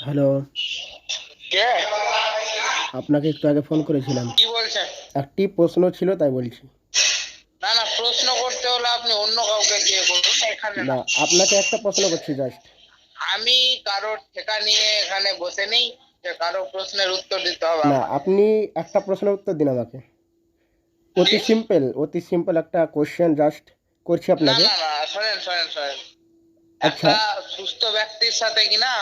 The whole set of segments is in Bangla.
হ্যালো, কে? আপনাকে একটু আগে ফোন করেছিলাম। কি বলছেন? একটি প্রশ্ন ছিল তাই বলছি। না না, প্রশ্ন করতে হলে আপনি অন্য কাউকে দিয়ে করুন, এখানে না, না। আপনাকে একটা প্রশ্ন করছি জাস্ট। আমি কারোর ঠেকা নিয়ে এখানে বসে নেই যে কারো প্রশ্নের উত্তর দিতে হবে না, আমাকে। আপনি একটা প্রশ্নের উত্তর দিন আমাকে। কি? অতি সিম্পল একটা কোয়েশ্চেন জাস্ট করছি না আপনাকে। না না, শোনেন শোনেন শোনেন। আচ্ছা, একটা সুস্থ ব্যক্তির সাথে কিনা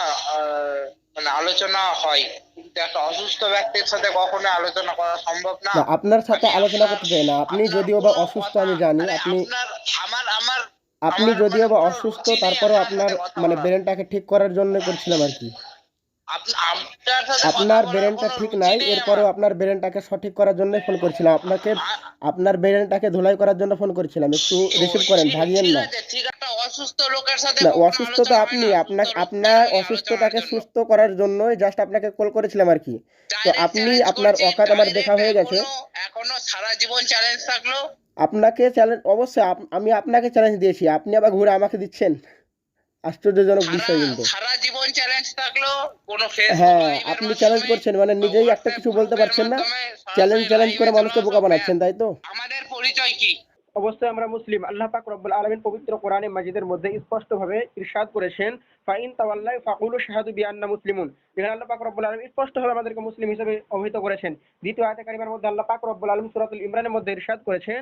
মানে আলোচনা হয়, কিন্তু একটা অসুস্থ ব্যক্তির সাথে কখনো আলোচনা করা সম্ভব না। না আপনার সাথে আমি আলোচনা আপনার করতে চাই না। আপনি আপনার যদিও বা কোনো অসুস্থ কথা, আমি জানি। আরে আপনি আপনার, আমার আমার আপনি আমার যদিও মানে বা কোনো অসুস্থ রুচি নেই তারপরেও আপনার আপনার সাথে কথা মানে বলার। ব্রেনটাকে ঠিক করার জন্য করছিলাম আরকি। আপনার সাথে কথা আপনার বলার ব্রেনটা কোনো ঠিক রুচি নাই, নেই আমার। এরপরেও আপনার ব্রেনটাকে সঠিক করার জন্যই ফোন করছিলাম। আপনার ব্রেনটাকে ধুলাই করার জন্য ফোন করছিলাম। একটু তো রিসিভ করেন, ঠিক ভাগিয়েন ঠিক না। আছে, ঠিক একটা অসুস্থ লোকের সাথে না, কখনো অসুস্থ তো আলোচনা হয় আপনি। না, সুস্থ লোকদের আপনার ওই আলোচনার অসুস্থতাকে জন্য। সুস্থ করার জন্যই জাস্ট আপনাকে কল করেছিলাম আরকি। তো ডাইরেক্ট আপনি চ্যালেঞ্জ আপনার করছি, অকাত আমার দেখা ডাইরেক্ট। হয়ে গেছে। এখনো এখনো সারা জীবন চ্যালেঞ্জ থাকলো। আপনাকে চ্যালেঞ্জ অবশ্যই আমি আপনাকে চ্যালেঞ্জ দিয়েছি। আপনি আবার ঘুরে আমাকে দিচ্ছেন। আশ্চর্যজনক সারা বিষয় কিন্তু। সারা জীবন চ্যালেঞ্জ থাকলো। কোনো ফেসবুক হ্যাঁ, লাইভের আপনি চ্যালেঞ্জ মাধ্যমে করছেন মানে বা নিজেই একটা হোয়াটসঅ্যাপ কিছু বলতে গ্রুপের পারছেন না। মাধ্যমে চ্যালেঞ্জ সরাসরি চ্যালেঞ্জ লাইভে করে তোলা মানুষকে বোকা সব ব্যান। বানাচ্ছেন, তাই তো? আমাদের পরিচয় কি? অবশ্যই আমরা মুসলিম। আল্লাহ পাক রব্বুল আলামিন পবিত্র কোরআনে মাজিদের মধ্যে স্পষ্টভাবে ইরশাদ করেছেন, ফাইন তাওয়াল্লাউ ফাকুলু শাহাদু বিআন্না মুসলিমুন। যেখানে আল্লাহ পাক রব্বুল আলামিন স্পষ্টভাবে আমাদেরকে মুসলিম হিসেবে অভিহিত করেছেন। দ্বিতীয় আয়াতে কারিমার মধ্যে আল্লাহ পাক রব্বুল আলামিন সূরাতুল ইমরানের মধ্যে ইরশাদ করেছেন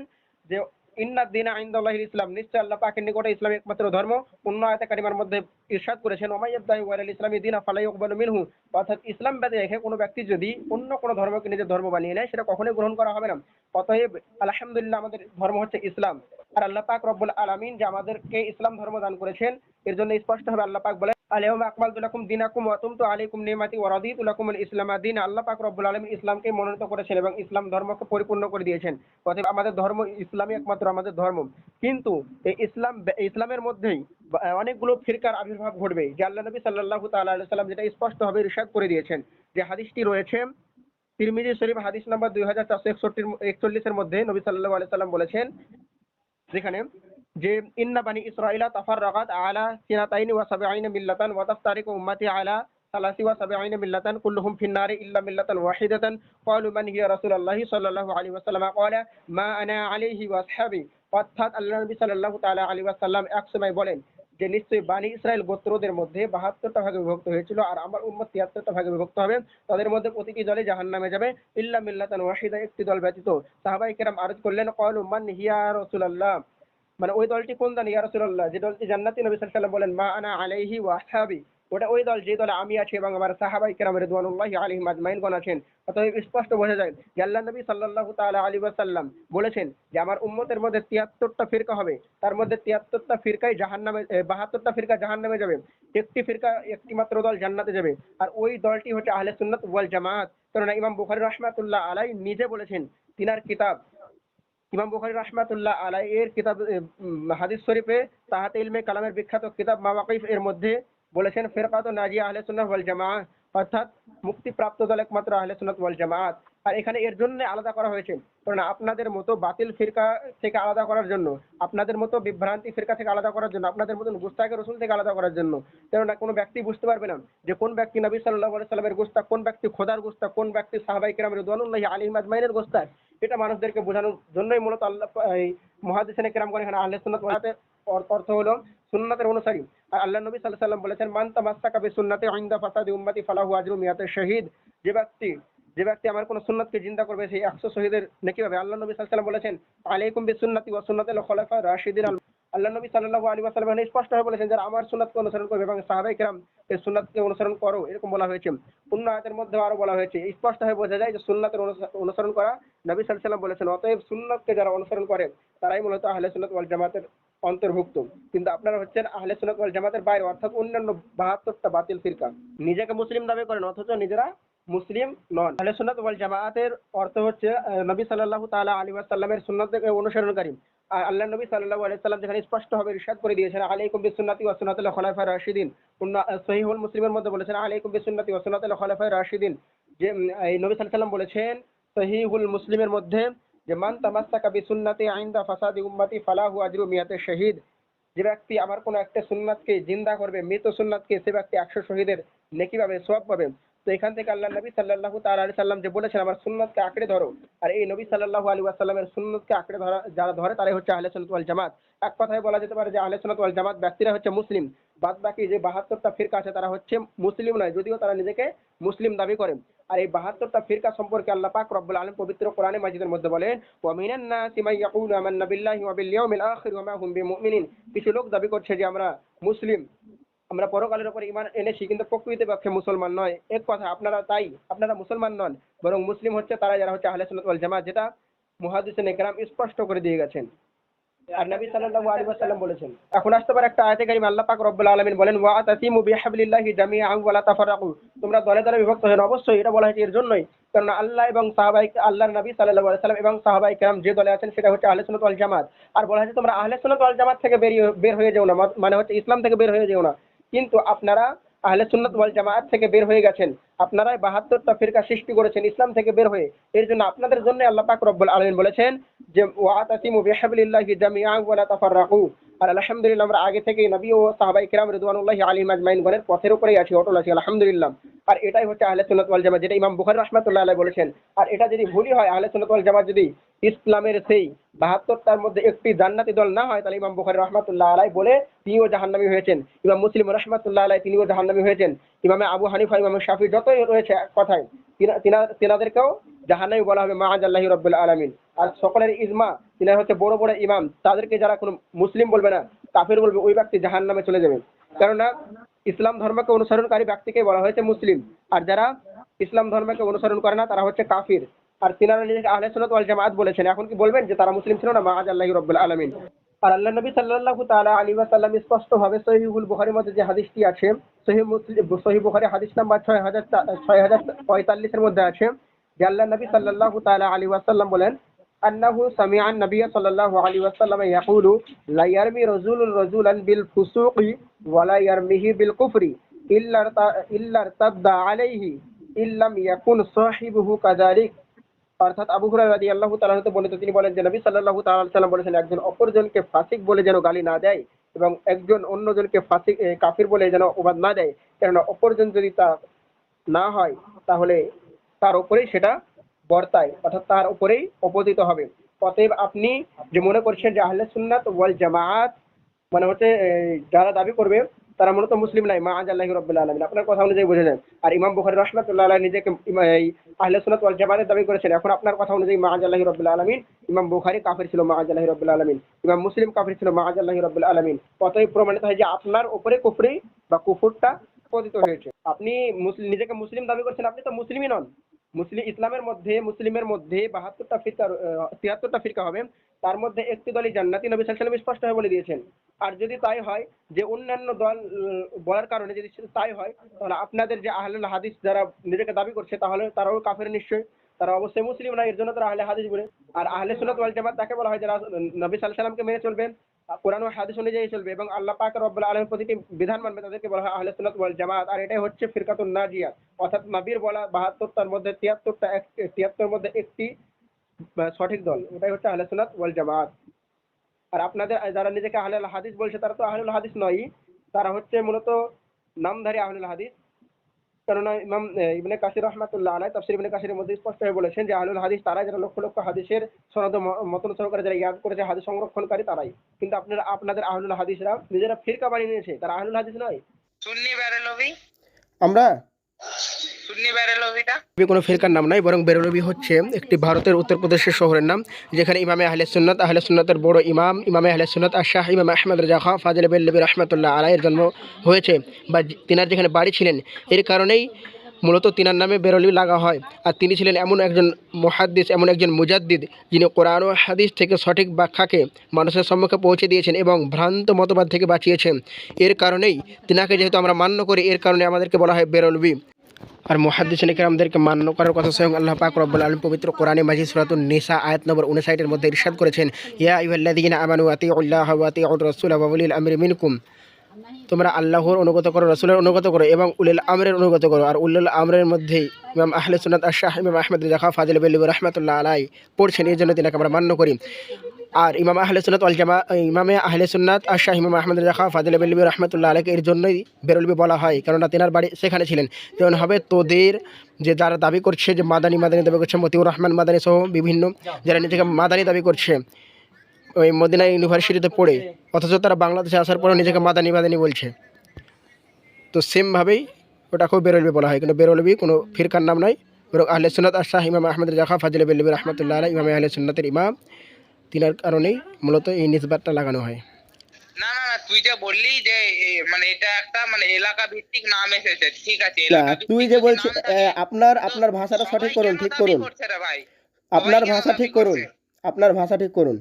যে ইন্নাদ দীনা ইনদাল্লাহিল ইসলাম, নিশ্চয় আল্লাহ পাকের নিকটে ইসলাম একমাত্র ধর্ম। অন্য আয়াতে কারিমার মধ্যে ইরশাদ করেছেন, ওয়া মাইয়াবতাগি গায়রাল ইসলামি দীনা ফালা ইউকবালু মিনহু, অর্থাৎ ইসলাম বাদে রেখে কোনো ব্যক্তি যদি অন্য কোনো ধর্মকে নিজের ধর্ম বানিয়ে নেয় সেটা কখনোই গ্রহণ করা হবে না। অতএব আলহামদুলিল্লাহ আমাদের ধর্ম হচ্ছে ইসলাম। আর আল্লাহ পাক রব্বুল আলামিন যে আমাদেরকে ইসলাম ধর্ম দান করেছেন, এর জন্য স্পষ্টভাবে আল্লাহ পাক বলেন, আল-ইয়াওমা আকমালতু লাকুম দীনাকুম ওয়া আতামতু আলাইকুম নি'মাতি ওয়া রাদিতু লাকুমুল ইসলামা দীন। আল্লাহ পাক রব্বুল আলামিন ইসলামকে মনোনীত করেছেন এবং ইসলাম ধর্মকে পরিপূর্ণ করে দিয়েছেন। অতএব আমাদের ধর্ম ইসলামই একমাত্র আমাদের ধর্ম। কিন্তু এই ইসলামের মধ্যেই অনেকগুলো ফিরকার আবির্ভাব ঘটবে, যে আল্লাহ নবী সাল্লাল্লাহু তাআলা আলাইহি সাল্লাম যেটা স্পষ্টভাবে ইরশাদ করে দিয়েছেন। যে হাদিসটি রয়েছে তিরমিজি শরীফ হাদিস নাম্বার 2441 এর মধ্যে নবী সাল্লাল্লাহু আলাইহি সাল্লাম বলেছেন, যেখানে যে ইন্না বানি ইসরাইলা তাফাররাকাত আলা সিনাতাইনি ওয়া সাবঈনা মিল্লাতান ওয়া তাফতারিকু উম্মতি আলা সালাসি ওয়া সাবঈনা মিল্লাতান কুল্লুহুম ফিন-নারি ইল্লা মিল্লাতান ওয়াহিদাতান। ক্বালু মান হিয়া রাসূলুল্লাহ সাল্লাল্লাহু আলাইহি ওয়াসাল্লাম ক্বালা মা আনা আলাইহি ওয়া আসহাবি। অর্থাৎ আল্লাহ নবী সাল্লাল্লাহু তাআলা আলাইহি ওয়াসাল্লাম একসময় বলেন যে নিশ্চয়ই বানি ইসরাইল গোত্রদের মধ্যে 72টা ভাগে বিভক্ত হয়েছিল, আর আমার উম্মত 73টা ভাগে বিভক্ত হবে। তাদের মধ্যে প্রতিটি দলে জাহান্নামে যাবে ইল্লা মিল্লাতান ওয়াহিদা, একটি দল ব্যতীত। সাহাবায়ে কেরাম আরজ করলেন, ক্বালু মান হিয়া রাসূলুল্লাহ, মানে ওই দলটি কোন দল ইয়া রাসূলুল্লাহ? যে দলটি জান্নাতি। নবী সাল্লাল্লাহু আলাইহি ওয়াসাল্লাম বলেন, মা আনা আলাইহি ওয়া আসহাবি, ওটা ওই দল যে দলে আমি আছি এবং আমার সাহাবায়ে কেরাম রিদওয়ানুল্লাহি আলাইহিম আজমাইনগণ আছেন। অতএব স্পষ্ট বোঝা যায় যে আল্লাহ নবী সাল্লাল্লাহু তাআলা আলাইহি ওয়াসাল্লাম বলেছেন যে আমার উম্মতের মধ্যে 73টা ফিরকা হবে, তার মধ্যে 73টা ফিরকাই জাহান্নামে, 72টা ফিরকা জাহান্নামে যাবে, একটি ফিরকা, একটি মাত্র দল জান্নাতে যাবে। আর ওই দলটি হচ্ছে আহলে সুন্নাত ওয়াল জামাত। কেননা ইমাম বুখারী রাহমাতুল্লাহ আলাইহি নিজে বলেছেন, তিনার কিতাব ইমাম বুখারী রাহমাতুল্লাহ আলাইহি এর কিতাব হাদিস শরীফে তাহাতে ইলমে কালামের বিখ্যাত কিতাব মাওয়াকিফ এর মধ্যে বলেছেন, ফিরকাতুন নাজিয়া আহলে সুন্নাহ ওয়াল জামাআহ, অর্থাৎ মুক্তিপ্রাপ্ত দল একমাত্র আহলে সুন্নাত ওয়াল জামাআত। আর এখানে এর জন্য আলাদা করা হয়েছে, কারণ আপনাদের মতো বাতিল ফিরকা থেকে আলাদা করার জন্য, আপনাদের মতো বিভ্রান্তি ফিরকা থেকে আলাদা করার জন্য, আপনাদের মতো গুস্তাখে রাসূল থেকে আলাদা করার জন্য। কেননা কোনো ব্যক্তি বুঝতে পারবে না যে কোন ব্যক্তি নবী সাল্লাল্লাহু আলাইহি সাল্লামের গুস্তাখ, কোন ব্যক্তি খোদার গুস্তাখ, কোন ব্যক্তি সাহাবায়ে কেরাম রিদওয়ানুল্লাহি আলাইহিম আজমাইনের গুস্তাখ। এটা মানুষদেরকে বোঝানোর জন্যই মূলত আল্লাহ এই মুহাদ্দিসিনে কেরামগণ এখানে আহলে সুন্নাত ওয়াল জামাতের অর্থ হলো সুন্নাতের অনুসারী। আর আল্লাহ নবী সাল্লাল্লাহু আলাইহি ওয়াসাল্লাম বলেছেন, মান তামাসসাকা বিসুন্নতি ইনদা ফাসাদি উম্মতি ফালাহু আজরু মিয়াতে শাহীদ। যে ব্যক্তি আমার কোন সুন্নাতকে জিন্দা করবে সেই 100 শহীদের নেকি পাবে। আল্লাহ নবী সাল্লাল্লাহু আলাইহি ওয়াসাল্লাম বলেছেন, আলাইকুম বিসুন্নতি ওয়া সুন্নাতিল খুলাফা রাশিদিন। আল্লাহ নবী সাল্লাল্লাহু আলাইহি ওয়াসাল্লাম স্পষ্টভাবে বলেছেন, যারা আমার সুন্নাতকে অনুসরণ করবে এবং সাহাবায়ে কেরাম এর সুন্নাতকে অনুসরণ করো, এরকম বলা হয়েছে। অন্য আয়াতের মধ্যে আরো বলা হয়েছে, স্পষ্টভাবে বোঝা যায় যে সুন্নাতের অনুসরণ করা নবী সাল্লাল্লাহু আলাইহি ওয়াসাল্লাম বলেছেন। অতএব সুন্নাতকে যারা অনুসরণ করে তারাই মূলত আহলে সুন্নাত ওয়াল জামাতের অন্তর্ভুক্ত। কিন্তু আপনারা হচ্ছেন আহলে সুন্নাত ওয়াল জামাতের বাইরে, অর্থাৎ অন্যান্য 72টা বাতিল ফিরকা। নিজেকে মুসলিম দাবি করেন অথচ নিজেরা মুসলিম নন। আহলে সুন্নাত ওয়াল জামাতের অর্থ হচ্ছে নবী সাল্লাল্লাহু তাআলা আলাইহি ওয়াসাল্লামের সুন্নাতকে অনুসরণকারী। আর আল্লাহ নবী সাল্লাল্লাহু আলাইহি ওয়াসাল্লাম যেখানে স্পষ্টভাবে ইরশাদ করে দিয়েছেন, আলাইকুম বিসুন্নতি ওয়া সুন্নাতিল খুলাফায়ে রাশিদিন। সহিহুল মুসলিমের মধ্যে বলেছেন, আলাইকুম বিসুন্নতি ওয়া সুন্নাতিল খুলাফায়ে রাশিদিন। যে এই নবী সাল্লাল্লাহু আলাইহি ওয়াসাল্লাম বলেছেন সহিহুল মুসলিমের মধ্যে যে মান তামাসসাকা বিসুন্নতি ইনদা ফাসাদি উম্মতি ফালাহু আজরু মিয়াতে শাহীদ। যে ব্যক্তি আমার কোনো একটা সুন্নাতকে জিন্দা করবে, মৃত সুন্নাতকে, সে ব্যক্তি 100 শহীদের নেকি পাবে, সওয়াব পাবে। তো এখান থেকে আল্লাহ নবী সাল্লাল্লাহু তাআলা আলাইহি সাল্লাম যে বলেছেন আমার সুন্নাতকে আঁকড়ে ধরো, আর এই নবী সাল্লাল্লাহু আলাইহি ওয়াসাল্লামের সুন্নাতকে আঁকড়ে ধরা যারা ধরে তারাই হচ্ছে আহলে সুন্নাত ওয়াল জামাত। এক কথায় বলা যেতে পারে যে আহলে সুন্নাত ওয়াল জামাত ব্যক্তিরা হচ্ছে মুসলিম। বাদ বাকি যে 72টা ফিরকা আছে তারা হচ্ছে মুসলিম নয়, যদিও তারা নিজেকে মুসলিম দাবি করে। আর এই 72টা ফিরকা সম্পর্কে আল্লাহ পাক রব্বুল আলামিন পবিত্র কোরআনে মাজিদের মধ্যে বলেন, ওয়া মিনান নাসি মান ইয়াকুলু আমান্না বিল্লাহি ওয়া বিল ইয়াউমিল আখির ওয়া মা হুম বিমুমিনিন। কিছু লোক দাবি করছে যে আমরা মুসলিম, আমরা পরকালের উপর ঈমান এনেছি, কিন্তু প্রকৃতপক্ষে মুসলমান নয়। এক কথা, আপনারা মুসলমান নন, বরং মুসলিম হচ্ছে তারা যারা হচ্ছে আহলে সুন্নাত ওয়াল জামাত, যেটা মুহাদ্দিসিনে কেরাম স্পষ্ট করে দিয়ে গেছেন। আর নবী সাল্লাল্লাহু আলাইহি ওয়াসাল্লাম বলেছেন। এখন আসতে পারে একটা আয়াতে কারিমা, আল্লাহ পাক রব্বুল আলামিন বলেন, ওয়া আতাসিমু বিহাবলিল্লাহি জামিআন ওয়া লা তাফারাকু। তোমরা দলে দলে বিভক্ত হও না। অবশ্যই এটা বলা হয়েছে এর জন্যই, কারণ আল্লাহ এবং আল্লাহর নবী সাল্লাল্লাহু আলাইহি ওয়াসাল্লাম এবং সাহাবায়ে কেরাম যে দলে আছেন সেটা হচ্ছে আহলে সুন্নাত ওয়াল জামাত। আর বলা হয়েছে তোমরা আহলে সুন্নাত ওয়াল জামাত থেকে বের হয়ে যেও না, মানে হচ্ছে ইসলাম থেকে বের হয়ে যেও না। কিন্তু আপনারা আহলে সুন্নাত ওয়াল জামাত থেকে বের হয়ে গেছেন, আপনারাই 72টা ফিরকা সৃষ্টি করেছেন ইসলাম থেকে বের হয়ে। এর জন্য আপনাদের জন্য আল্লাহ পাক রব্বুল আলামিন বলেছেন যে ওয়াতাসিমু বিহাবলিল্লাহি জামিআন ওয়া লা তাফাররাকু। আর আলহামদুলিল্লাহ আমরা আগে থেকেই নবী ও সাহাবায়ে কেরাম রিদওয়ানুল্লাহি আলাইহিম আজমাইন গণের পথের উপরেই আছি, অটল আছি আলহামদুলিল্লাহ। আর এটাই হচ্ছে আহলে সুন্নাত ওয়াল জামাত, যেটা ইমাম বুখারী রাহমাতুল্লাহি আলাইহি বলেছেন। আর এটা যদি ভুলই হয়, আহলে সুন্নাত ওয়াল জামাত যদি ইসলামের সেই 72টার মধ্যে একটি জান্নাতি দল না হয়, তাহলে ইমাম বুখারী রাহমাতুল্লাহি আলাইহি বলে তিনিও জাহান্নামী হয়েছেন। ইমাম মুসলিম রাহমাতুল্লাহি আলাইহি তিনিও জাহান্নামী হয়েছেন। ইমামে আবু হানিফা, ইমাম শাফি যতই রয়েছে এক কথায় তিনাদেরকেও জাহান্নামী বলা হবে মাআযাল্লাহি রাব্বুল আলামিন। আর সকলের ইজমা, তিনারা হচ্ছে বড় বড় ইমাম, তাদেরকে যারা কোনো মুসলিম বলবে না, কাফির বলবে, ওই ব্যক্তি জাহান্নামে চলে যাবে। কেননা ইসলাম ধর্মকে অনুসরণকারী ব্যক্তিকে বলা হয়েছে মুসলিম, আর যারা ইসলাম ধর্মকে অনুসরণ করে না তারা হচ্ছে কাফির। আর তিনারা নিজেকে আহলে সুন্নাত ওয়াল জামাত বলেছেন, এখন কি বলবেন যে তারা মুসলিম ছিল না? মাআযাল্লাহি রাব্বুল আলামিন। আর আল্লাহ নবী সাল্লাল্লাহু তাআলা আলাইহি ওয়াসাল্লাম স্পষ্টভাবে সহিহুল বুখারীর মধ্যে যে হাদিসটি আছে, সহিহ বুখারী হাদিস নাম্বার 6045 এর মধ্যে আছে যে আল্লাহ নবী সাল্লাল্লাহু তাআলা আলাইহি ওয়াসাল্লাম বলেন, আন্নাহু সামিআ আন-নাবিয়্য সাল্লাল্লাহু আলাইহি ওয়াসাল্লাম ইয়াকুলু লা ইয়ারমি রাজুলান বিল ফুসুকি ওয়া লা ইয়ারমিহি বিল কুফরি ইল্লা তাদ্দা আলাইহি ইল্লাম ইয়াকুন সাহিবুহু কাযালিক। অর্থাৎ আবু হুরায়রা রাদিয়াল্লাহু তাআলা হতে বর্ণিত, তিনি বলেন যে নবী সাল্লাল্লাহু তাআলা আলাইহি ওয়াসাল্লাম বলেছেন, একজন অপরজনকে ফাসিক বলে যেন গালি না দেয় এবং একজন অন্যজনকে ফাসিক কাফির বলে যেন অপবাদ না দেয়, কারণ অপরজন যদি তা না হয় তাহলে তার উপরেই সেটা বর্তায়, অর্থাৎ তার উপরেই অপতিত হবে। অতএব আপনি যে মনে করছেন যে আহলে সুন্নাত ওয়াল জামাত মানে হচ্ছে যারা দাবি করবে তারা মূলত মুসলিম নাই, মাআযাল্লাহি রাব্বুল আলামিন, আপনার কথা অনুযায়ী বুঝে যান। আর ইমাম বুখারী রাহমাতুল্লাহি আলাইহি নিজেকে এই আহলে সুন্নাত ওয়াল জামাতের দাবি করেছেন, এখন আপনার কথা অনুযায়ী মাআযাল্লাহি রাব্বুল আলামিন, ইমাম বুখারী কাফির ছিল মাআযাল্লাহি রাব্বুল আলামিন, ইমাম মুসলিম কাফির ছিল মাআযাল্লাহি রাব্বুল আলামিন। অতএব প্রমাণিত হয় যে আপনার উপরে কুফরি বা কুফরটা পতিত হয়েছে। আপনি নিজেকে মুসলিম দাবি করছেন, আপনি তো মুসলিমই নন। মুসলিমের মধ্যে 72টা ফিরকা 73টা ফিরকা হবে, তার মধ্যে একটি দলই জান্নাতি, নবী সাল্লাল্লাহু আলাইহি ওয়াসাল্লাম স্পষ্টভাবে বলে দিয়েছেন। আর যদি তাই হয় যে অন্যান্য দল বলার কারণে যদি তাই হয়, তাহলে আপনাদের যে আহলুল হাদিস যারা নিজেকে দাবি করছে তাহলে তারাও কাফের নিশ্চয়, তারা অবশ্যই মুসলিম না, এর জন্য তারা আহলে হাদিস বলে। আর আহলে সুন্নাত ওয়াল জামাত তাকে বলা হয় যারা নবী সাল্লাল্লাহু আলাইহি ওয়াসাল্লামকে মেনে চলবেন, কোরআন ও হাদিস অনুযায়ী চলবে এবং আল্লাহ পাক রব্বুল আলামিনের প্রতিটি বিধান মানবে, তাদেরকে বলা হয় আহলে সুন্নাত ওয়াল জামাত। আর এটাই হচ্ছে ফিরকাতুন নাজিয়া, অর্থাৎ নবীর বলা 72টার মধ্যে 73 মধ্যে একটি সঠিক দল, এটাই হচ্ছে আহলে সুন্নাত ওয়াল জামাত। আর আপনাদের যারা নিজেকে আহলুল হাদিস বলছে তারা তো আহলুল হাদিস নয়, তারা হচ্ছে মূলত নামধারী আহলুল হাদিস। কেননা ইমাম ইবনে কাসির রাহমাতুল্লাহ আলাইহি তাফসীর ইবনে কাসিরের মধ্যে স্পষ্টভাবে বলেছেন যে আহলুল হাদিস তারা যারা লক্ষ লক্ষ হাদিসের সনদ মতন সহকারে যারা ইয়াদ করেছে, হাদিস সংরক্ষণকারী তারাই। কিন্তু আপনাদের আহলুল হাদিসরা নিজেরা ফিরকা বানিয়ে নিয়েছে, তারা আহলুল হাদিস নয়। সুন্নি বেরেলভি, আমরা সুন্নি বেরেলভিটা কোনো ফিরকার নাম নয়, বরং বেরলভি হচ্ছে একটি ভারতের উত্তরপ্রদেশের শহরের নাম, যেখানে ইমামে আহলে সুন্নাতের বড় ইমামে আহলে সুন্নাত শাহ ইমাম আহমদ রাজা খাঁ ফাজিল বেরলভি রাহমাতুল্লাহ আলাইহির জন্ম হয়েছে, বা তিনার যেখানে বাড়ি ছিলেন, এর কারণেই মূলত তিনার নামে বেরলভি লাগা হয়। আর তিনি ছিলেন এমন একজন মুহাদ্দিস, এমন একজন মুজাদ্দিদ, যিনি কোরআন ও হাদিস থেকে সঠিক ব্যাখ্যাকে মানুষের সম্মুখে পৌঁছে দিয়েছেন এবং ভ্রান্ত মতবাদ থেকে বাঁচিয়েছেন। এর কারণেই তিনাকে যেহেতু আমরা মান্য করি, এর কারণে আমাদেরকে বলা হয় বেরলভি। আর মুহাদ্দিসিনে কেরামদেরকে মান্য করার কথা স্বয়ং আল্লাহ পাক রব্বুল আলামিন পবিত্র কোরআনে মাজিদ সূরাতুন নিসা আয়াত নম্বর 59 এর মধ্যে ইরশাদ করেছেন, ইয়া আইয়ুহাল্লাযীনা আমানু আতিউল্লাহা ওয়া আতিউর রাসূলা ওয়া উলিল আমরি মিনকুম। তোমরা আল্লাহর অনুগত করো, রাসূলের অনুগত করো এবং উলিল আমরের অনুগত করো। আর উলিল আমরের মধ্যে ইমাম আহলে সুন্নাত শাহ ইমাম আহমদ রাজা খাঁ ফাজিল বেরলভি রাহমাতুল্লাহ আলাইহি পড়ছেন, এর জন্য তিনাকে আমরা মান্য করি। আর ইমাম আহলে সুন্নাত ওয়াল জামা ইমামে আহলে সুন্নাত আর শাহ ইমাম আহমদ রাজা খান ফাদিল বেরলভী রহমতুল্লাহ আলাইহি এর জন্যই বেরলভী বলা হয়, কেননা তেনার বাড়ি সেখানে ছিলেন। যেমন হবে তোদের যে যারা দাবি করছে যে মাদানী দাবি করছে, মতিউর রহমান মাদানী সহ বিভিন্ন যারা নিজেকে মাদানী দাবি করছে ওই মদিনা ইউনিভার্সিটিতে পড়ে, অথচ তারা বাংলাদেশে আসার পরেও নিজেকে মাদানী বলছে। তো সেমভাবেই ওটা খুব বেরলভী বলা হয়, কিন্তু বেরলভী কোনো ফিরকার নাম নয়, বরং আহলে সুন্নাত আর শাহ ইমাম আহমদ রাজা খান ফাদিল বেরলভী রহমতুল্লাহ আলাইহি ইমামে আহলে সুন্নাতের ইমাম, তিনার কারণেই মূলত এই নিসবাতটা লাগানো হয়। না না না, তুই যে বললি যে মানে এটা একটা মানে এলাকা ভিত্তিক নাম এসেছে, ঠিক আছে, না এলাকা তুই ভিত্তিক যে যদি বলছিস নাম থাকে, আপনার ভাষাটা সঠিক সবাই করুন, কেন ঠিক দাবি করুন, করছে রে ভাই? আপনার সবাই কেন ভাষা দাবি ঠিক করুন, করছে? আপনার ভাষা ঠিক করুন।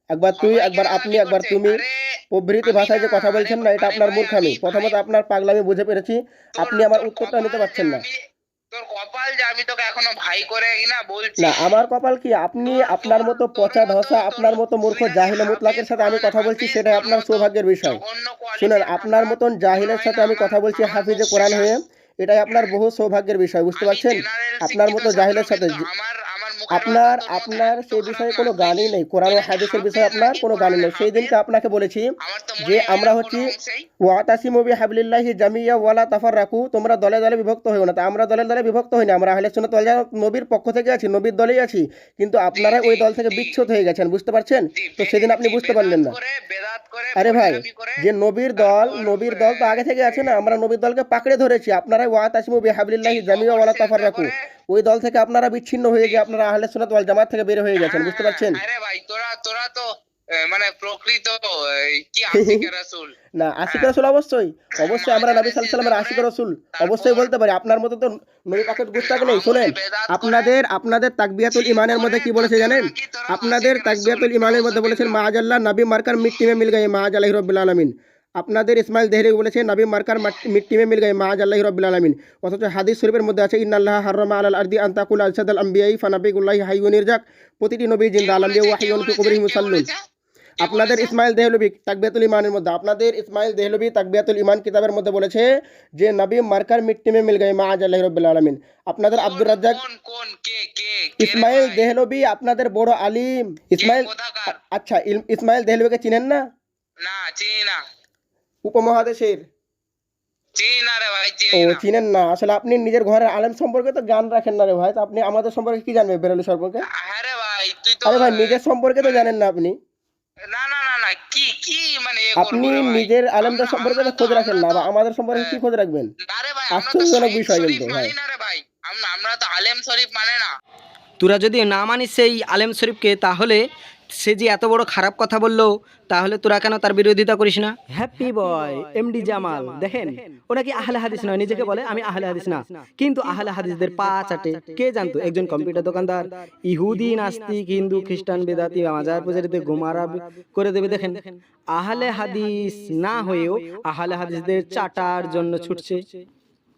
একবার তুই, সবাই একবার কেন আপনি, দাবি একবার করছে? তুমি আরে প্রভৃতি আমি ভাষায় না, যে কথা আরে বলছেন না, এটা আরে আপনার ভাই মূর্খামি। ভাই প্রথমত আপনার পাগলামি বুঝে পেরেছি, তোর আপনি আমার তোর উত্তরটা নিতে কপাল যে পারছেন না। আমি, তোর কপাল যে আমি তোকে এখনো ভাই করে কিনা বলছি। না আমার কপাল কি, আপনি তোর আপনার তোর মতো তোর পচা মতো ধসা, তোর আপনার মতো মূর্খ তুই নাকি জাহিলে মুতলাকের হাফেজ সাথে আমি কোরআন কথা বলছি, হাফিজ, সেটাই তোর আপনার মতো সৌভাগ্যের বিষয়। জঘন্য শুনুন, কোয়ালিটির আপনার ভাষা মতন মনে জাহিলের হয় সাথে না আমি আমার কথা বলছি আমার হাফিজে বক্তব্যে কোরআন হয়ে, আসে। এটাই আপনার বহু সৌভাগ্যের বিষয়, বুঝতে আমি পারছেন? জেনারেল আপনার শিক্ষিত মতো ছাত্র, জাহিলের সাথে কিন্তু আমার মুখের ভাষা আপনার তোর মতো আপনার এত সেই খারাপ বিষয়ে না। কোনো তুই গানই নেই, কোরআন তুই ও নাকি হাদিসের বিষয়ে হাফেজ আপনার নাকি কোনো গানই কোরআনের নেই। সেই হাফেজ, দিনকে আপনাকে বলেছি আমার তো যে মনে হয় আমরা না কোনো হচ্ছি অংশেই। ওয়াতাসিমু বিহাবলিল্লাহি জামিয়া ওয়ালা তাফাররাকু, তোমরা দলে দলে বিভক্ত হইও না। তা আমরা দলে দলে বিভক্ত হইনি, আমরা আহলে সুন্নাত ওয়াল জামাত নবীর পক্ষ থেকে আছি, নবীর দলেই আছি, কিন্তু জি আপনারা জি ওই দল থেকে জি বিচ্ছুত হয়ে গেছেন, বুঝতে পারছেন? জি তো সেদিন আপনি জি, বুঝতে পারলেন না। বেদাত করে আরে ভাই, ভণ্ডামি করে যে নবীর দল, তারপর নবীর দল তো আগে থেকে আছে না, আমরা নবীর দলকে পাকড়ে ধরেছি। আপনারা ওয়াতাসিমু জি বিহাবলিল্লাহি জামিয়া কবর ওয়ালা সেজদা তাফাররাকু, করে। ওই দল থেকে আপনারা বিচ্ছিন্ন হয়ে জি গিয়ে আপনারা আহলে সুন্নাত ওয়াল জামাত থেকে বের হয়ে গেছেন, হ্যাঁ বুঝতে হ্যাঁ পারছেন? হ্যাঁ রে ভাই, তোরা তোরা তো মানে প্রকৃত কি আশিকে রাসূল। না আশিক হ্যাঁ, রাসূল অবশ্যই, অবশ্যই আমরা নবী মাজারে সাল্লাল্লাহু আলাইহি সিজদা ওয়াসাল্লামের করে আশিক রাসূল অবশ্যই তারপর বলতে পারি। আপনার মতো তো নবী পাকের গুস্তাখ নেই। আমলে শোনেন, বেদাত করে আপনাদের তাকবিয়াতুল শিরক ইমানের করে, মধ্যে কি বলেছে তাতেও জানেন? নাকি তোরা আপনাদের আশিকে রাসূল। তাকবিয়াতুল ইমানের মধ্যে বলেছেন নাউজুবিল্লাহ। মাআজাল্লাহ নবী মার্কার মিট্টি মে মিল গয়ে মাআজ আলাইহি রাব্বিল আলামিন। আপনাদের ইসমাইল দেহরি বলেছে নবী মার্কার মিট্টি মে মিল গয়ে মাআজ আলাইহি রাব্বিল আলামিন। অথচ হাদিস শরীফের মধ্যে আছে ইন্নাল্লাহা হারামা আলাল আরদি আন তাকুলা আলসাদাল আম্বিয়াই ফানাবিকুল্লাহি হাইয়ুন ইরজাক, প্রতিটি নবী কে জিন্দা, আল আম্বিয়া বলেছে ওয়া কে হাইয়ুন ফি বলেছে কুবরিহিম কে মুসাল্লুন। বলেছে কে আপনাদের বলেছে? ইসমাইল দেহলভী তাকবিয়াতুল ইমানের মধ্যে, আপনাদের ইসমাইল দেহলভী তাকবিয়াতুল ইমান কিতাবের মধ্যে বলেছে যে নবী মার্কার মিট্টি মে মিল গয়ে মাআজ আল্লাহি রাব্বিল আলামিন। আপনাদের আব্দুর রাজ্জাক কোন কোন কে কে কে রে ইসমাইল ভাই? দেহলভী আপনাদের বড় আলিম কে ইসমাইল। কোথাকার? আচ্ছা, ইসমাইল দেহলভীকে চিনেন না? না চিনি না, উপমহাদেশের। চিনি না রে ভাই, ও চিনি না। চিনেন না? আসলে আপনি নিজের ঘরের আলেম সম্পর্কে তো জ্ঞান রাখেন না রে ভাই, তো আপনি আমাদের সম্পর্কে কি জানবেন বেরলভী সম্পর্কে? হ্যাঁ রে ভাই, তুই তো আরে ভাই, নিজের সম্পর্কে তো মানে জানেন না আপনি। না না না না, কি কি মানে আপনি করবো রে ভাই? নিজের আলেমদের আমরা সম্পর্কে আমরা তো তো খোঁজ রাখেন আমরা না, তো বা আমাদের সম্পর্কে কি খোঁজ রাখবেন? না রে ভাই, আমরা তো আশ্চর্যজনক শহীদ বিষয় শরীফ কিন্তু ভাই। মানি না রে ভাই, আমরা তো আলেম শরীফ মানে না। তোরা যদি না মানিস সেই আলেম শরীফকে, তাহলে সে যে এত বড় খারাপ কথা বললো, তাহলে তোরা কেন তার বিরোধিতা করিস না? হ্যাপি বয় এমডি জামাল দেখেন, ও নাকি আহলে হাদিস নয়, নিজেকে বলে আমি আহলে হাদিস না, কিন্তু আহলে হাদিসদের পা চাটে। কে জানতো একজন কম্পিউটার দোকানদার ইহুদি নাস্তিক হিন্দু খ্রিস্টান বেদাতি মাজার পূজারীতে গোমারা করে দেবে। দেখেন, আহলে হাদিস না হয়েও আহলে হাদিসদের চাটার জন্য ছুটছে,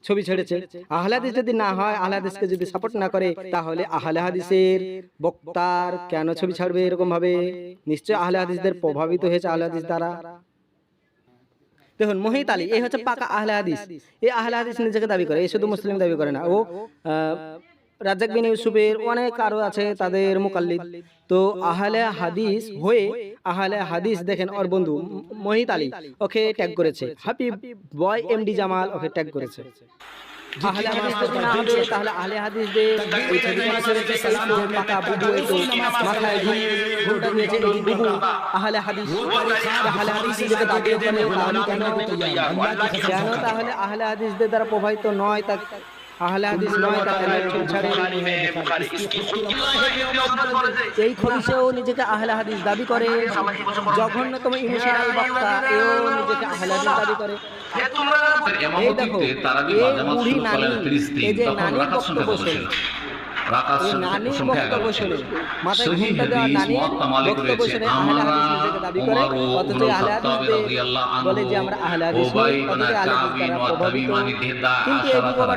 ছবি ছেড়েছে। আহলে হাদিস যদি না হয়, আহলে হাদিসকে যদি সাপোর্ট না করে, তাহলে আহলে হাদিসের বক্তার কেন ছবি ছাড়বে এরকম ভাবে? নিশ্চয় আহলে হাদিসদের প্রভাবিত হয়েছে আহলে হাদিস দ্বারা। দেখুন, মোহিত আলী এই হচ্ছে পাকা আহলে হাদিস। এই আহলে হাদিস নিজেকে দাবি করে, এই শুধু মুসলিম দাবি করে না, ও রাজ্জাক বিন ইউসুফের অনেক আরো আছে তাদের মুকাল্লিদ। তো আহলে হাদিস হয়ে আহলে হাদিস দেখেন, ওর বন্ধু মোহিত আলী ওকে ট্যাগ করেছে, হাবিব বয় এমডি জামাল ওকে ট্যাগ করেছে। আহলে হাদিস যদি না হবে, তাহলে আহলে হাদিসদের ওই ছবি করা ছেড়েছে, সেই তো পাকা বুবু, এই তো মাথায় ঘুমটা দিয়েছে এই বুবু আহলে হাদিস। আহলে হাদিস নিজেকে দাবি করে, তাহলে কেন তাহলে আহলে হাদিসদের দ্বারা প্রভাবিত নয়, তা আহলে হাদিস নয়, তা কেন ছবি ছাড়ে? এই খবিসেও নিজেকে আহলে হাদিস দাবি করে, জঘন্যতম ইমোশনাল বক্তা এও নিজেকে আহলে হাদিস দাবি করে। এই দেখো, এই বুড়ি নানি, এই যে নানির বক্তব্য শোনে, এই নানির বক্তব্য শোনে, মাথায় ঘুমটা দেওয়া নানির বক্তব্য শুনে আহলে হাদিস নিজেকে দাবি করে, অথচ আহলে হাদিসদের বলে যে আমরা আহলে হাদিস নই, অথচ আহলে হাদিস দ্বারা প্রভাবিত। কিন্তু এই বুবু বাবা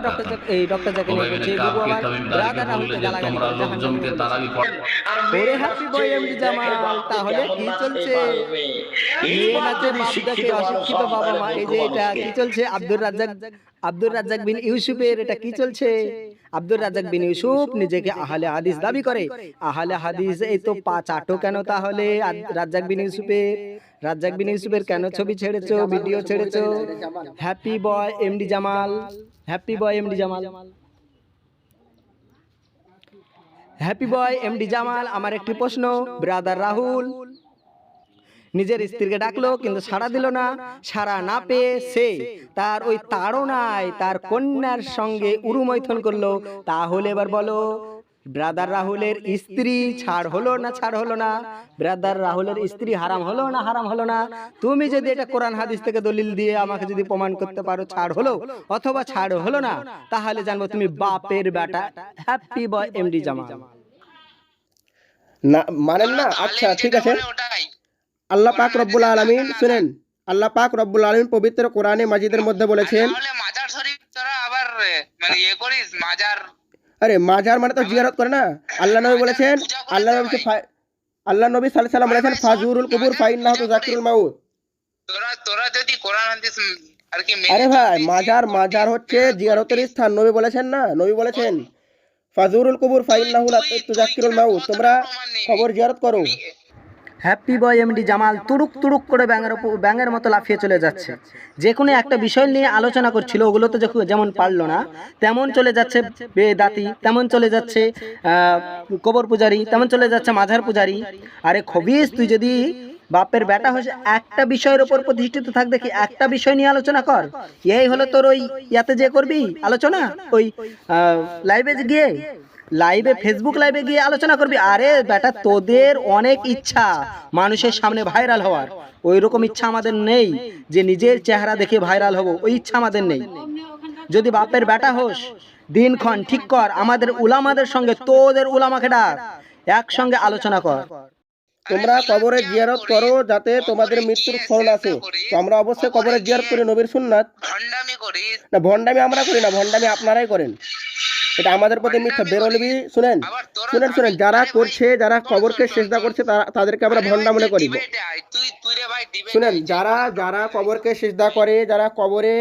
ডক্টর জাকির নাইক বলছে, এই বুবু আবার ব্রাদার রাহুলকে গালাগালি করে, ওরে হ্যাপি বয় এমডি জামাল, তাহলে কি চলছে? মেয়ে নাচে মাসুদাকে অশিক্ষিত বাবা মা, এই যে এটা কি চলছে? আব্দুর রাজ্জাক বিন ইউসুফের এটা কি চলছে? আব্দুর রাজ্জাক বিন ইউসুফ নিজেকে আহলে হাদিস দাবি করে। আহলে হাদিস এই তো পা চাটো কেন তাহলে রাজ্জাক বিন ইউসুফের কেন ছবি ছেড়েছো, ভিডিও ছেড়েছো? হ্যাপি বয় এমডি জামাল, হ্যাপি বয় এমডি জামাল, হ্যাপি বয় এমডি জামাল, আমার একটি প্রশ্ন। ব্রাদার রাহুল নিজের স্ত্রীকে ডাকলো কিন্তু সাড়া দিল না। সাড়া না পেয়ে সে তার ওই তাড়নায় তার কন্যার সঙ্গে উরুমৈথুন করলো। তাহলে এবার বলো, ব্রাদার রাহুলের স্ত্রী ছাড় হলো না ছাড় হলো না? ব্রাদার রাহুলের স্ত্রী হারাম হলো না হারাম হলো না? তুমি যদি এটা কোরআন হাদিস থেকে দলিল দিয়ে আমাকে যদি প্রমাণ করতে পারো ছাড় হলো অথবা ছাড় হলো না, তাহলে জানবো তুমি বাপের বেটা। হ্যাপি বয় এমডি জামাল। না মানেন না? আচ্ছা ঠিক আছে। ওটাই আল্লাহ পাক রব্বুল আলামিন শুনেন, আল্লাহ পাক রব্বুল আলামিন পবিত্র কোরআনে মাজিদের মধ্যে বলেছেন, তাহলে মাজার শরীফ তোরা আবার মানে ইয়ে করিস মাজার? আরে মাজার মানে তো জিয়ারত করে না। আল্লাহ নবী বলেছেন, আল্লাহ নবী আল্লাহ নবী সাল্লাল্লাহু আলাইহি সাল্লাম বলেছেন ফাজুরুল কুবুর ফাইন্নাহু তুযাক্কিরুল মাউত। তোরা যদি কোরআন হাদিস আর কি আরে ভাই মাজার হচ্ছে জিয়ারতের স্থান। নবী বলেছেন না, নবী বলেছেন ফাজুরুল কুবুর ফাইন্নাহু তুযাক্কিরুল মাউত, তোমরা কবর জিয়ারত করো। হ্যাপি বয় এমডি জামাল তুড়ুক তুড়ুক করে ব্যাঙের মতো লাফিয়ে চলে যাচ্ছে। যে কোনো একটা বিষয় নিয়ে আলোচনা করছিল, ওগুলো তো যেমন পারলো না তেমন চলে যাচ্ছে বেদাতি, তেমন চলে যাচ্ছে কবর পূজারি, তেমন চলে যাচ্ছে মাজার পূজারি। আরে খবিস, তুই যদি বাপের বেটা হয়েছে একটা বিষয়ের উপর প্রতিষ্ঠিত থাক, দেখি একটা বিষয় নিয়ে আলোচনা কর। এই হলো তোর ওই ইয়াতে যে করবি আলোচনা, ওই লাইভে ফেসবুক লাইভে গিয়ে আলোচনা করবি। আরে বেটা, তোদের অনেক ইচ্ছা মানুষের সামনে ভাইরাল হওয়ার, ওই রকম ইচ্ছা আমাদের নেই যে নিজের চেহারা দেখে ভাইরাল হব, ওই ইচ্ছা আমাদের নেই। যদি বাপের বেটা হোস দিনক্ষণ ঠিক কর, আমাদের উলামাদের সঙ্গে তোদের উলামাকে ডাক, একসঙ্গে আলোচনা কর। তোমরা কবরে জিয়ারত করো যাতে তোমাদের মৃত্যুর ফল আসে। তো আমরা অবশ্যই কবরে জিয়ারত করি, নবীর সুন্নাত। ভণ্ডামি করিস না ভণ্ডামি আমরা করি না, ভণ্ডামি আপনারাই করেন, এটা আমাদের প্রতি মিথ্যা বেরলবি। শুনেন শুনেন, যারা করছে, যারা কবরকে সিজদা করছে তাদেরকে আমরা ভণ্ডা মনে করি। শুনেন, যারা কবরকে সিজদা করে, যারা কবরে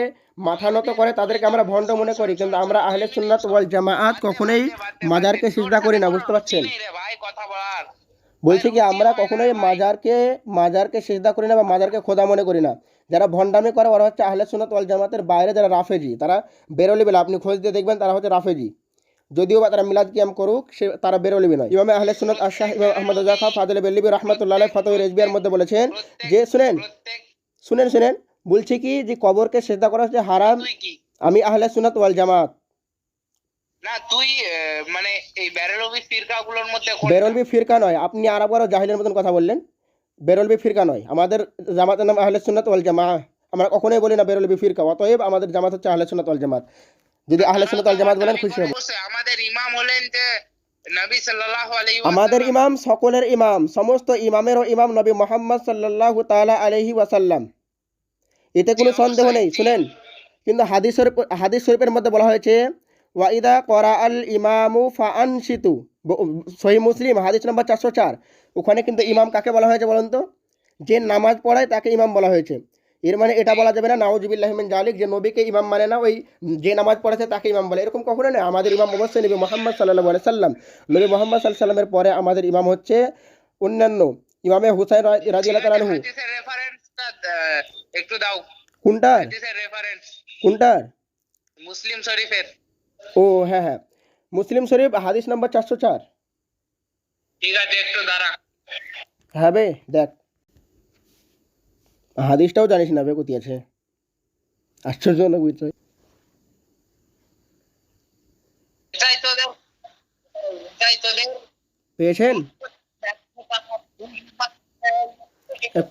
মাথা নত করে তাদেরকে আমরা ভণ্ড মনে করি, কিন্তু আমরা আহলে সুন্নাত ওয়াল জামাআত কখনোই মাজারকে সিজদা করি না, বুঝতে পারছেন? বলছি কি, আমরা কখনোই মাজারকে সিজদা করি না বা মাজারকে খোদা মনে করি না। যারা ভণ্ডামি করে ওরা হচ্ছে আহলে সুন্নাত ওয়াল জামাতের বাইরে যারা রাফেজি, তারা বেরোলিবি, আপনি খোঁজ দিয়ে দেখবেন তারা হচ্ছে রাফেজি। যদিও বা তারা মিলাদ কিয়াম করুক, তারা বেরোলিবি নয়। ইমামে আহলে সুন্নাত আশাহ ইমাম আহমদ রাজা খান ফাদলে বেরলিবি রাহমাতুল্লাহ আলাইহি ফতোয়া রিজবিয়ার মধ্যে বলেছেন যে শুনেন বলছি কি, যে কবরকে সিজদা করা হচ্ছে হারাম। আমি আহলে সুন্নাত ওয়াল জামাত না, তুই মানে এই বেরলবি ফিরকাগুলোর মধ্যে বেরলবি ফিরকা নয়। আপনি আরবারও জাহিলের মতন কথা বললেন। বেরলবি ফিরকা নয়, আমাদের জামাতের নাম আহলে সুন্নাত ওয়াল জামাত। আমরা কখনোই বলি না বেরলবি ফিরকা। অতএব আমাদের জামাত হচ্ছে আহলে সুন্নাত ওয়াল জামাত। যদি আহলে সুন্নাত ওয়াল জামাত বলেন খুশি হব। আমাদের ইমাম হলেন যে নবী সাল্লাল্লাহু আলাইহি আমাদের ইমাম সকলের ইমাম, সমস্ত ইমামেরও ইমাম নবী মুহাম্মদ সাল্লাল্লাহু তাআলা আলাইহি ওয়াসাল্লাম, এতে কোনো সন্দেহ নেই। শুনেন, কিন্তু হাদিস শরীফের মধ্যে বলা হয়েছে ওয়াইদা করা আল ইমামু ফাআনশিতু, সহিহ মুসলিম হাদিস নম্বর 404। ওখানে কিন্তু ইমাম কাকে বলা হয়েছে বলুন তো? যে নামাজ পড়ায় তাকে ইমাম বলা হয়েছে। এর মানে এটা বলা যাবে না নাউজুবিল্লাহি মিন জালিক, যে নবীকে ইমাম মানে না, ওই যে নামাজ পড়েছে তাকে ইমাম বলে, এরকম কখনো না। আমাদের ইমাম অবশ্যই নবী মুহাম্মদ সাল্লাল্লাহু আলাইহি সাল্লাম। নবী মুহাম্মদ সাল্লাল্লাহু আলাইহি সাল্লামের পরে আমাদের ইমাম হচ্ছে অন্যান্য ইমামে হুসাইন রাদিয়াল্লাহু তাআলা আনহু। হাদিসের রেফারেন্সটা একটু দাও। কোনটার? হাদিসের রেফারেন্স কোনটার? মুসলিম শরীফের। ও হ্যাঁ, মুসলিম শরীফ হাদিস নাম্বার 404। ঠিক আছে, একটু দাঁড়া। হ্যাঁ বে, দেখ হাদিসটাও জানিস না বে, কোথায় আছে? আশ্চর্যজনক বিষয়। পেয়েছেন?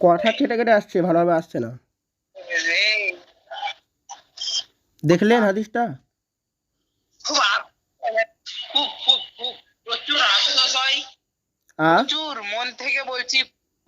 কথা কেটে কেটে আসছে, ভালোভাবে আসছে না। দেখলেন হাদিসটা? প্রচুর আফসোস হয়, প্রচুর মন থেকে বলছি,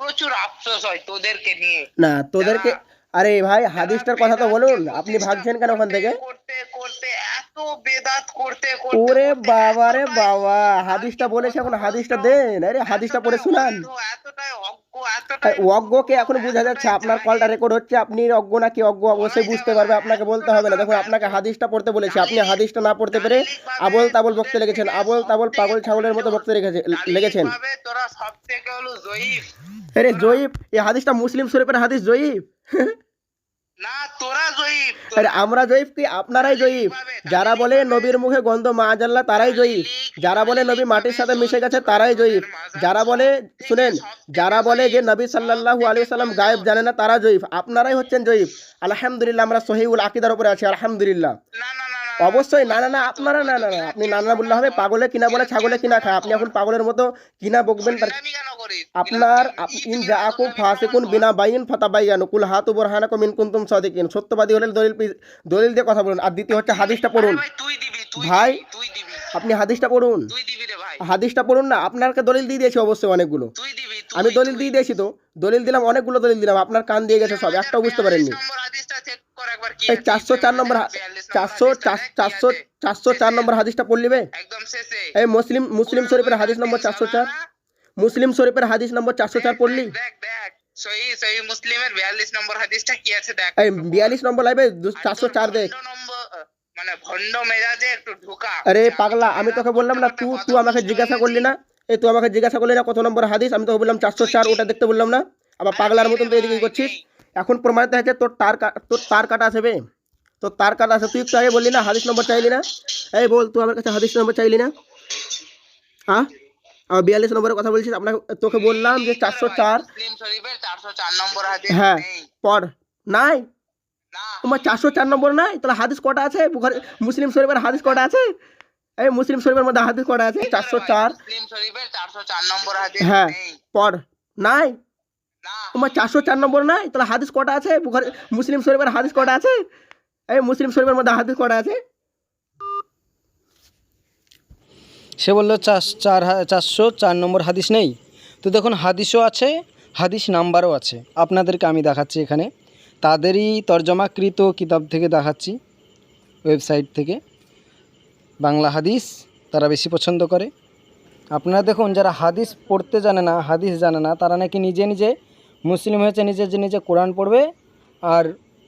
প্রচুর আফসোস হয় তোদেরকে নিয়ে। না তোদেরকে, আরে ভাই হাদিসটার কথা তো বলুন, আপনি ভাগছেন কেন ওখান থেকে? করতে করতে এত বেদাত করতে করতে ওরে করতে বাবা রে এতটাই- বাবা, হাদিসটা বলেছে, এখন হাদিসটা দেন। আরে হাদিসটা পড়ে শুনান। এতটাই অজ্ঞ এতটাই অজ্ঞকে এখন বোঝা যাচ্ছে, আপনার কলটা রেকর্ড হচ্ছে, আপনি অজ্ঞ নাকি অজ্ঞ অবশ্যই বুঝতে পারবে, আপনাকে বলতে হবে না। দেখুন, আপনাকে হাদিসটা পড়তে বলেছি, আপনি হাদিসটা না পড়তে পেরে আবল তাবল বকতে লেগেছেন, আবল তাবল পাগল ছাগলের মতো বকতে লেগেছেন। তোরা সব থেকে হলো জয়ীফ। আরে জয়ীফ, এই হাদিসটা মুসলিম শরীফের হাদিস জয়ীফ। না তোরা জয়ীফ। আরে আমরা জয়ীফ কি? আপনারাই জয়ীফ। যারা বলে নবীর মুখে গন্ধ মাআজাল্লাহ তারাই জয়ীফ। যারা বলে নবী মাটির সাথে মিশে গেছে তারাই জয়ীফ। যারা বলে, শুনেন, যারা বলে যে নবী সাল্লাল্লাহু আলাইহি সাল্লাম গায়েব জানে না তারা জয়ীফ। আপনারাই হচ্ছেন জয়ীফ। আলহামদুলিল্লাহ, আমরা সহিউল আকীদার উপরে আছি, আলহামদুলিল্লাহ। না না না না অবশ্যই না না না, আপনারা না না না, আপনি না না বললে হবে? পাগলে কিনা বলে ছাগলে কিনা খায়, আপনি এখন পাগলের মতো কিনা বকবেন তার। আমি কেন করি আপনার in জাআকুম ফাসিকুন Veena Byne ফাতাবায়ানু cool হাতু বুরহানাকুম in কুনতুম সাদিকিন। সত্যবাদী হলে দলিল দিয়ে কথা বলুন। আর দ্বিতীয় হচ্ছে হাদিসটা পড়ুন। ভাই তুই দিবি ভাই, তুই দিবি আপনি হাদিসটা পড়ুন, তুই দিবি রে ভাই হাদিসটা পড়ুন না। আপনাকে দলিল দিয়ে দিয়েছি অবশ্যই অনেকগুলো, তুই দিবি আমি দলিল দিয়ে দিয়েছি তো, দলিল দিলাম, অনেকগুলো দলিল দিলাম, আপনার কান দিয়ে গেছে সব, একটাও বুঝতে পারেননি। নম্বর হাদিসটা চেক কর একবার কি এই 404 নম্বর 404 নম্বর হাদিসটা পড়লিবে? একদম শেষে এই মুসলিম শরীফের হাদিস নম্বর 404, মুসলিম শরীফের হাদিস নম্বর 404 পড়লি? দেখ দেখ সহি সহি মুসলিমের 42 নম্বর হাদিসটা কি আছে দেখ এই 42 নম্বর লাইবে 404 দেখ। ভণ্ড নম্বর মানে ভণ্ড মেজাজে একটু ঢোকা। আরে পাগলা, আমি তোকে বললাম না, তুই আমাকে জিজ্ঞাসা করলি না? এই তুই আমাকে জিজ্ঞাসা করলি না কত নম্বর হাদিস? আমি তোকে বললাম 404, ওটা দেখতে বললাম না? আবার পাগলার মতন তুই এদিকে করছিস। এখন প্রমাণিত হয়েছে তোর তার কাটা আছে বে, তোর তার কাটা আছে। তুই একটু আগে বললি না হাদিস নম্বর চাইলি না? এই বল, তুই আমার কাছে হাদিস নম্বর চাইলি না? হ্যাঁ, 42 নম্বরের কথা বলছিস। আপনাকে তোকে বললাম যে 404। মুসলিম শরীফের 404 নম্বর হাদিস হ্যাঁ, নেই পড়। নাই না তোমার 404 নম্বর নাই? তাহলে হাদিস কটা আছে? মুসলিম শরীফের হাদিস কটা আছে? এই মুসলিম শরীফের মধ্যে হাদিস কটা আছে? 404। মুসলিম শরীফের 404 নম্বর হাদিস হ্যাঁ, নেই পড়। নাই না তোমার 404 নম্বর নাই? তাহলে হাদিস কটা আছে? মুসলিম শরীফের হাদিস কটা আছে? এই মুসলিম শরীফের মধ্যে হাদিস কটা আছে? সে বললো 404 নম্বর হাদিস নেই। তো দেখুন, হাদিসও আছে, হাদিস নাম্বারও আছে। আপনাদেরকে আমি দেখাচ্ছি এখানে, তাদেরই তর্জমাকৃত কিতাব থেকে দেখাচ্ছি, ওয়েবসাইট থেকে। বাংলা হাদিস তারা বেশি পছন্দ করে। আপনারা দেখুন, যারা হাদিস পড়তে জানে না, হাদিস জানে না, তারা নাকি নিজে নিজে মুসলিম হয়েছে, নিজে কোরআন পড়বে আর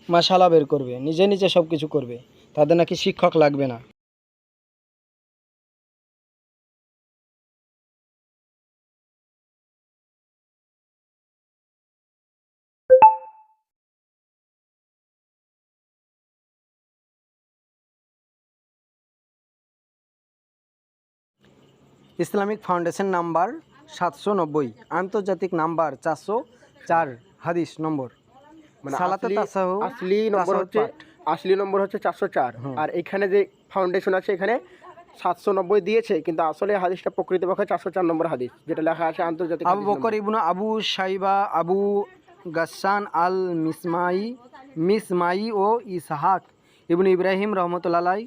মাশালা বের করবে, নিজে সব কিছু করবে, তাদের নাকি শিক্ষক লাগবে না। ইসলামিক ফাউন্ডেশন নাম্বার 790, আন্তর্জাতিক নাম্বার 404 হাদিস নম্বর। মানে সালাতে তাসাহু আসলি নম্বর হচ্ছে, আসলি নম্বর হচ্ছে 404। আর এখানে যে ফাউন্ডেশন আছে এখানে 790 দিয়েছে, কিন্তু আসলে হাদিসটা প্রকৃতপক্ষে 404 নম্বর হাদিস, যেটা লেখা আছে আন্তর্জাতিক আবু বকর ইবনু আবু শাইবা, আবু গাসসান আল মিসমাই ও ইসহাক ইবনু ইব্রাহিম রহমতুল্লাহ,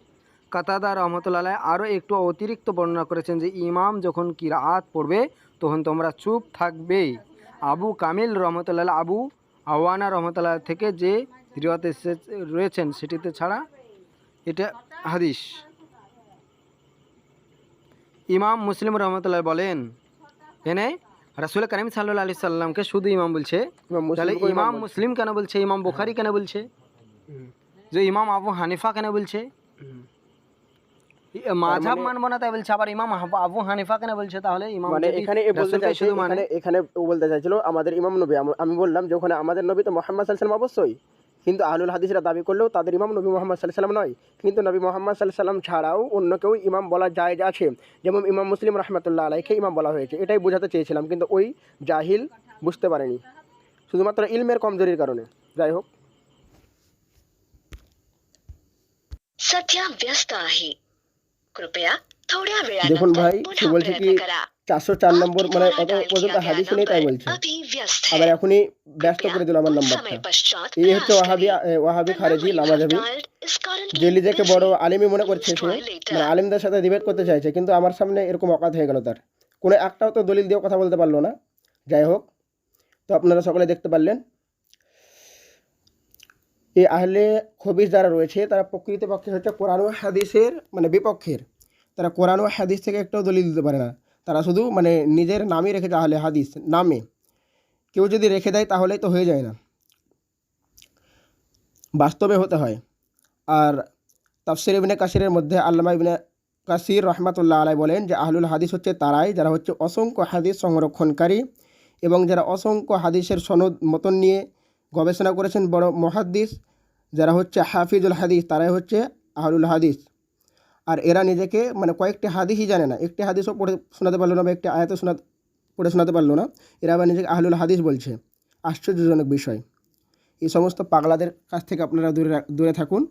কাতাদা রহমতুল্লাহ আরও একটু অতিরিক্ত বর্ণনা করেছেন যে ইমাম যখন কিরাআত পড়বে তখন তোমরা চুপ থাকবে। আবু কামিল রহমতুল্লাহ আবু আওয়ানা রহমতুল্লাহ থেকে যে রিওয়াত রয়েছেন সেটিতে ছাড়া এটা হাদিস। ইমাম মুসলিম রহমতুল্লাহ বলেন, এনে রাসূল করিম সাল্লাল্লাহু আলাইহি সাল্লামকে শুধু ইমাম বলছে, তাহলে ইমাম মুসলিম কেন বলছে? ইমাম বুখারী কেন বলছে? যে ইমাম আবু হানিফা কেন বলছে? মাযহাব মানবো না তাই বলছে, আবার ইমাম আবু হানিফা কেন বলছে? তাহলে ইমাম মানে এখানে বলতে চাইছে, এখানে বলতে চাইছিল আমাদের ইমাম নবী। আমি বললাম যে ওখানে আমাদের নবী তো মুহাম্মদ সাল্লাল্লাহু আলাইহি সাল্লাম অবশ্যই, কিন্তু আহলুল হাদিসরা দাবি করলেও তাদের ইমাম নবী মুহাম্মদ সাল্লাল্লাহু আলাইহি সাল্লাম নয়। কিন্তু নবী মুহাম্মদ সাল্লাল্লাহু আলাইহি সাল্লাম ছাড়াও অন্য কেউ ইমাম বলা জায়েজ আছে, যেমন ইমাম মুসলিম রাহমাতুল্লাহ আলাইহিকে ইমাম বলা হয়েছে। এটাই বোঝাতে চেয়েছিলাম, কিন্তু ওই জাহিল বুঝতে পারেনি, শুধুমাত্র ইলমের কমজোরির কারণে। যাই হোক, सध्या व्यस्त आहे कृपया थोड्या দেখুন वेळानंतर ভাই, সে पुन्हा বলছে কি प्रयत्न करा 404 নম্বর, आपके মানে द्वारा অত डायल পর্যন্ত किया गया হাদিস নেই তাই नंबर বলছে। अभी व्यस्त আবার है এখনই ব্যস্ত कृपया করে দিল আমার कुछ নাম্বারটা। समय पश्चात এই হচ্ছে प्रयास ওয়াহাবি करें। খারেজি The number you নামাজাবি, have dialed is currently যে নিজেকে busy. বড় আলিমই মনে করছে Please সে, try later. মানে আলিমদের সাথে ডিবেট করতে চাইছে, কিন্তু আমার সামনে এরকম অকাত হয়ে গেল তার, কোনো একটাও তো দলিল দিয়ে কথা বলতে পারলো না। যাই হোক, তো আপনারা সকলে দেখতে পারলেন। এই আহলে খবিস যারা রয়েছে তারা প্রকৃতপক্ষে হচ্ছে কোরআন ও হাদিসের মানে বিপক্ষের। তারা কোরআন ও হাদিস থেকে একটাও দলিল দিতে পারে না। তারা শুধু মানে নিজের নামই রেখেছে আহলে হাদিস নামে। কেউ যদি রেখে দেয় তাহলেই তো হয়ে যায় না, বাস্তবে হতে হয়। আর তাফসির ইবনে কাসিরের মধ্যে আল্লামা ইবনে কাসির রহমাতুল্লাহ আলাই বলেন যে আহলুল হাদিস হচ্ছে তারাই যারা হচ্ছে অসংখ্য হাদিস সংরক্ষণকারী এবং যারা অসংখ্য হাদিসের সনদ মতন নিয়ে গবেষণা করেছেন, বড় মুহাদ্দিস যারা হচ্ছে হাফিজুল হাদিস, তারাই হচ্ছে আহলুল হাদিস। আর এরা নিজেকে মানে কয়েকটি হাদিসই জানে না, একটি হাদিসও পড়ে শোনাতে পারলো না বা একটি আয়াতও পড়ে শোনাতে পারলো না, এরা আবার নিজেকে আহলুল হাদিস বলছে। আশ্চর্যজনক বিষয়। এই সমস্ত পাগলাদের কাছ থেকে আপনারা দূরে থাকুন।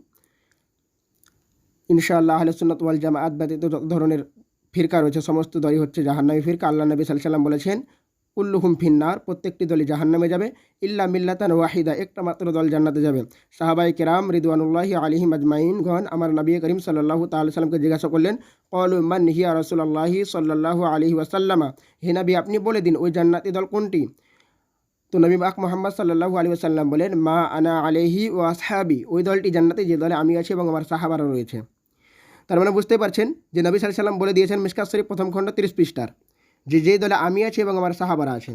ইনশাআল্লাহ আহলে সুন্নাত ওয়াল জামাআত ব্যতীত যত ধরনের ফিরকা রয়েছে সমস্ত দলই হচ্ছে জাহান্নামী ফিরকা। আল্লাহ নবী সাল্লাল্লাহু আলাইহি ওয়াসাল্লাম বলেছেন কুল্লুহুম ফিন্নার, প্রত্যেকটি দলই জাহান্নামে যাবে, ইল্লা মিল্লাতান ওয়াহিদা, একটা মাত্র দল জান্নাতে যাবে। সাহাবায়ে কেরাম রিদওয়ানুল্লাহি আলাইহিম আজমাইন গণ আমার নবী করিম সাল্লাল্লাহু তাআলা সাল্লামকে জিজ্ঞাসা করলেন, ক্বালু মান হিয়া রাসূলুল্লাহি সাল্লাল্লাহু আলাইহি ওয়াসাল্লাম, হে নবী আপনি বলে দিন ওই জান্নাতি দল কোনটি? তো নবী পাক মুহাম্মদ সাল্লাল্লাহু আলাইহি ওয়াসাল্লাম বলেন, মা আনা আলাইহি ওয়া আসহাবি, ওই দলটি জান্নাতে যে দলে আমি আছি এবং আমার সাহাবারা রয়েছে। তার মানে বুঝতে পারছেন যে নবী সাল্লাল্লাহু আলাইহি ওয়াসাল্লাম বলে দিয়েছেন মিশকাত শরীফ প্রথম খণ্ড 30 পৃষ্ঠার যে দলে আমি আছি এবং আমার সাহাবারা আছে।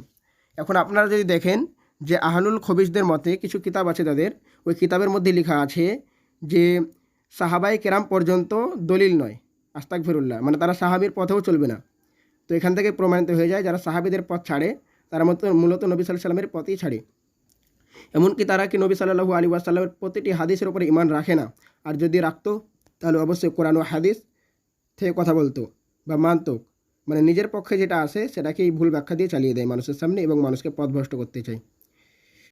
এখন আপনারা যদি দেখেন যে আহলুল খবিসদের মতে কিছু কিতাব আছে তাদের, ওই কিতাবের মধ্যে লেখা আছে যে সাহাবায়ে কেরাম পর্যন্ত দলিল নয়, আস্তাগফিরুল্লাহ, মানে তারা সাহাবীর পথেও চলবে না। তো এখান থেকে প্রমাণিত হয়ে যায় যারা সাহাবীদের পথ ছাড়ে তারা মূলত নবী সাল্লাল্লাহু আলাইহি ওয়াসাল্লামের পথই ছাড়ে। এমনকি তারা কি নবী সাল্লাল্লাহু আলাইহি ওয়াসাল্লামের প্রতিটি হাদিসের উপরে ঈমান রাখে না। আর যদি রাখতো তাহলে অবশ্যই কোরআন ও হাদিস থেকে কথা বলতো বা মানতো, মানে নিজের পক্ষে যেটা আসে সেটাকেই ভুল ব্যাখ্যা দিয়ে চালিয়ে দেয় মানুষের সামনে এবং মানুষকে পথভ্রষ্ট করতে চায়।